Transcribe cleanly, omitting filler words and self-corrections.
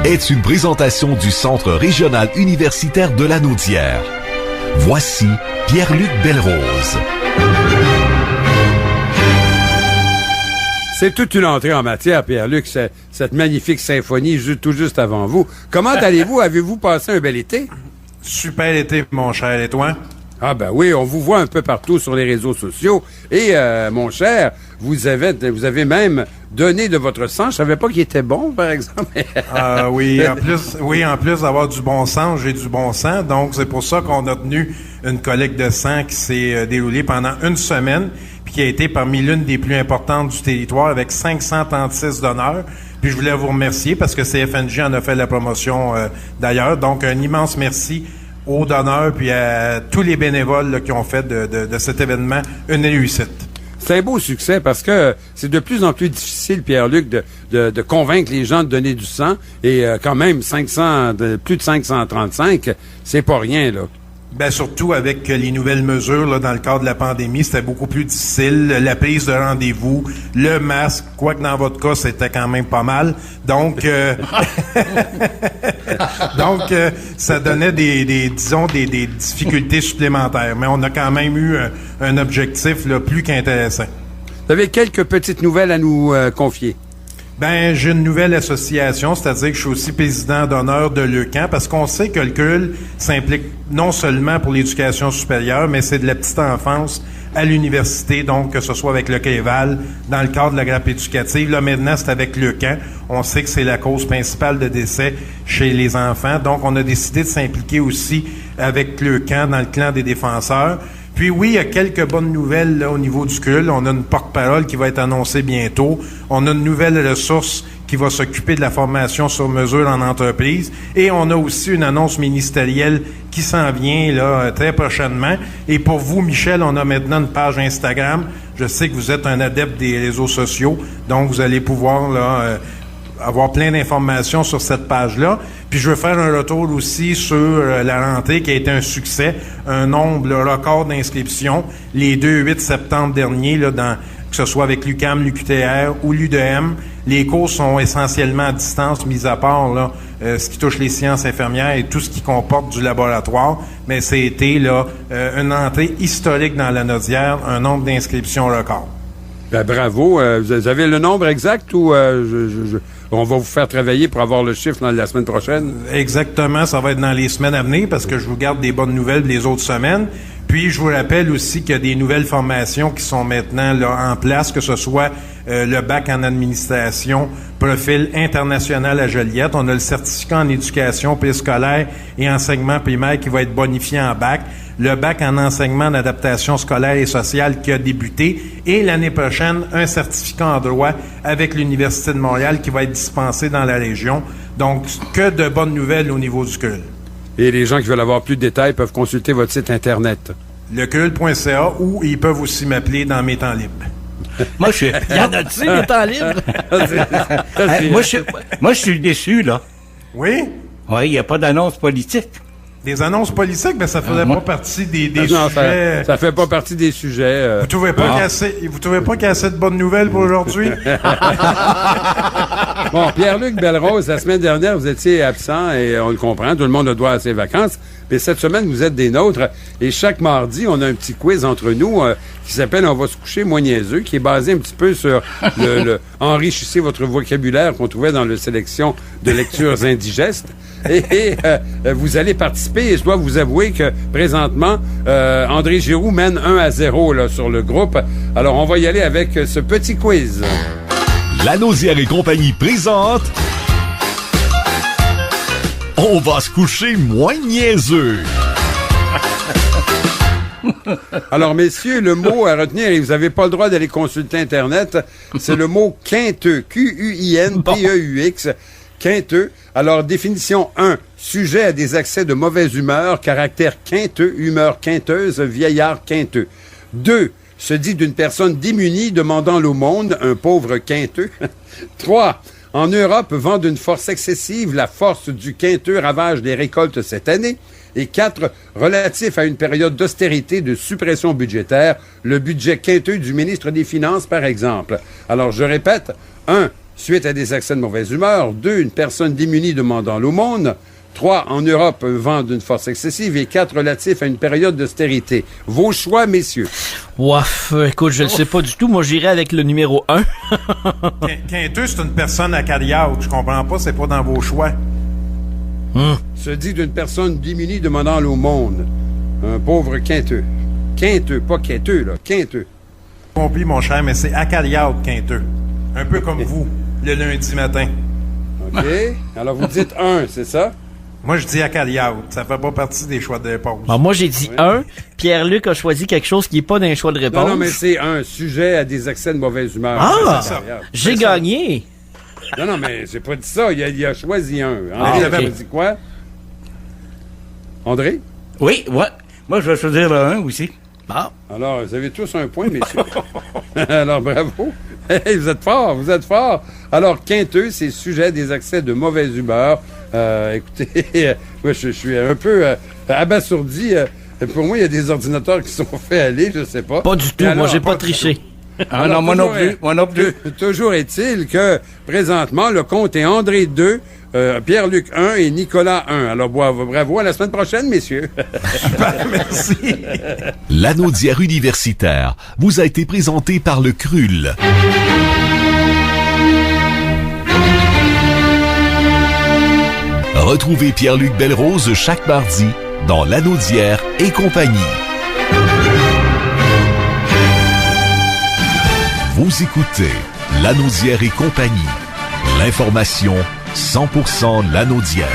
est une présentation du Centre régional universitaire de Lanaudière. Voici Pierre-Luc Belrose. C'est toute une entrée en matière, Pierre-Luc, cette magnifique symphonie tout juste avant vous. Comment allez-vous? Avez-vous passé un bel été? Super été, mon cher. Et toi? Ah ben oui, on vous voit un peu partout sur les réseaux sociaux. Et, mon cher, vous avez même donné de votre sang. Je savais pas qu'il était bon, par exemple. Oui, en plus d'avoir du bon sang, j'ai du bon sang. Donc, c'est pour ça qu'on a tenu une collecte de sang qui s'est déroulée pendant une semaine, puis qui a été parmi l'une des plus importantes du territoire, avec 536 donneurs. Puis je voulais vous remercier parce que CFNJ en a fait la promotion d'ailleurs. Donc, un immense merci aux donneurs puis à tous les bénévoles là, qui ont fait de cet événement une réussite. C'est un beau succès parce que c'est de plus en plus difficile, Pierre-Luc, de convaincre les gens de donner du sang. Et quand même, plus de 535, c'est pas rien, là. Ben surtout avec les nouvelles mesures là, dans le cadre de la pandémie, c'était beaucoup plus difficile. La prise de rendez-vous, le masque, quoique dans votre cas, c'était quand même pas mal. Donc, ça donnait des difficultés supplémentaires. Mais on a quand même eu un objectif là, plus qu'intéressant. Vous avez quelques petites nouvelles à nous confier. Ben, j'ai une nouvelle association, c'est-à-dire que je suis aussi président d'honneur de Leucan, parce qu'on sait que le CUL s'implique non seulement pour l'éducation supérieure, mais c'est de la petite enfance à l'université, donc que ce soit avec le Kéval, dans le cadre de la grappe éducative. Là, maintenant, c'est avec Leucan. On sait que c'est la cause principale de décès chez les enfants, donc on a décidé de s'impliquer aussi avec Leucan dans le clan des défenseurs. Puis oui, il y a quelques bonnes nouvelles là, au niveau du CUL. On a une porte-parole qui va être annoncée bientôt. On a une nouvelle ressource qui va s'occuper de la formation sur mesure en entreprise. Et on a aussi une annonce ministérielle qui s'en vient là très prochainement. Et pour vous, Michel, on a maintenant une page Instagram. Je sais que vous êtes un adepte des réseaux sociaux, donc vous allez pouvoir là avoir plein d'informations sur cette page-là. Puis je veux faire un retour aussi sur la rentrée qui a été un succès, un nombre record d'inscriptions les 2-8 septembre dernier, là, que ce soit avec l'UQAM, l'UQTR ou l'UDM. Les cours sont essentiellement à distance, mis à part là, ce qui touche les sciences infirmières et tout ce qui comporte du laboratoire. Mais c'était là une entrée historique dans la Lanaudière, un nombre d'inscriptions record. Ben, bravo. Vous avez le nombre exact ou on va vous faire travailler pour avoir le chiffre dans la semaine prochaine? Exactement. Ça va être dans les semaines à venir parce que je vous garde des bonnes nouvelles les autres semaines. Puis, je vous rappelle aussi qu'il y a des nouvelles formations qui sont maintenant là en place, que ce soit le bac en administration, profil international à Joliette. On a le certificat en éducation préscolaire et enseignement primaire qui va être bonifié en bac. Le bac en enseignement d'adaptation scolaire et sociale qui a débuté. Et l'année prochaine, un certificat en droit avec l'Université de Montréal qui va être dispensé dans la région. Donc, que de bonnes nouvelles au niveau du CUL. Et les gens qui veulent avoir plus de détails peuvent consulter votre site Internet. Lecul.ca ou ils peuvent aussi m'appeler dans mes temps libres. Il y en a-tu des temps libres? Moi, je suis déçu, là. Oui? Oui, il n'y a pas d'annonce politique. Des annonces politiques, ben ça faisait pas partie des non, sujets. Ça fait pas partie des sujets. Vous trouvez pas qu'il y a assez de bonnes nouvelles pour aujourd'hui? Bon, Pierre-Luc Belrose, la semaine dernière, vous étiez absent et on le comprend, tout le monde a droit à ses vacances. Mais cette semaine, vous êtes des nôtres. Et chaque mardi, on a un petit quiz entre nous qui s'appelle « On va se coucher moins niaiseux », qui est basé un petit peu sur le enrichissez votre vocabulaire qu'on trouvait dans la sélection de lectures indigestes. Et vous allez participer. Et je dois vous avouer que présentement, André Giroux mène 1-0 là, sur le groupe. Alors, on va y aller avec ce petit quiz. Lanaudière et compagnie présente... On va se coucher moins niaiseux. Alors, messieurs, le mot à retenir, et vous n'avez pas le droit d'aller consulter Internet, c'est le mot quinteux. Q-U-I-N-T-E-U-X. Quinteux. Alors, définition 1. Sujet à des accès de mauvaise humeur, caractère quinteux, humeur quinteuse, vieillard quinteux. 2. Se dit d'une personne démunie demandant l'aumône, un pauvre quinteux. 3. En Europe, vent d'une force excessive, la force du quinteux ravage des récoltes cette année. Et 4, relatif à une période d'austérité, de suppression budgétaire, le budget quinteux du ministre des Finances, par exemple. Alors, je répète, 1, suite à des accès de mauvaise humeur. 2, une personne démunie demandant l'aumône. 3, en Europe, un vent d'une force excessive. Et 4, relatif à une période d'austérité. Vos choix, messieurs. Ouaf, écoute, je le sais pas du tout. Moi, j'irai avec le numéro 1. Quinteux, c'est une personne acariâtre. Je comprends pas, c'est pas dans vos choix. Se dit d'une personne démunie demandant l'aumône. Un pauvre quinteux. Quinteux, pas quinteux, là. Quinteux. Compris, mon cher, mais c'est acariâtre, Quinteux. Un peu comme vous, le lundi matin. OK. Alors, vous dites 1, c'est ça? Moi, je dis acariâtre. Ça fait pas partie des choix de réponse. Alors, moi, j'ai dit 1. Pierre-Luc a choisi quelque chose qui est pas dans les choix de réponse. Non, mais c'est un sujet à des accès de mauvaise humeur. Ah! C'est ça. J'ai gagné. Non, mais j'ai pas dit ça. Il a choisi un. Ah, André, ok. avait dit quoi? André? Oui, ouais. Moi, je vais choisir le 1 aussi. Ah. Alors, vous avez tous un point, messieurs. Alors, bravo. Hey, vous êtes forts, vous êtes forts. Alors, quinteux, c'est sujet des accès de mauvaise humeur. Écoutez, moi, je suis un peu abasourdi. Pour moi, il y a des ordinateurs qui sont faits aller, je sais pas. Pas du tout. Et alors, moi, j'ai pas triché. Ah Alors, non, moi non toujours plus. Moi non plus. Toujours est-il que, présentement, le compte est André 2, Pierre-Luc 1 et Nicolas 1. Alors, bravo. À la semaine prochaine, messieurs. Merci. Lanaudière universitaire vous a été présenté par le CRUL. Retrouvez Pierre-Luc Belrose chaque mardi dans Lanaudière et compagnie. Vous écoutez Lanaudière et compagnie. L'information 100% Lanaudière.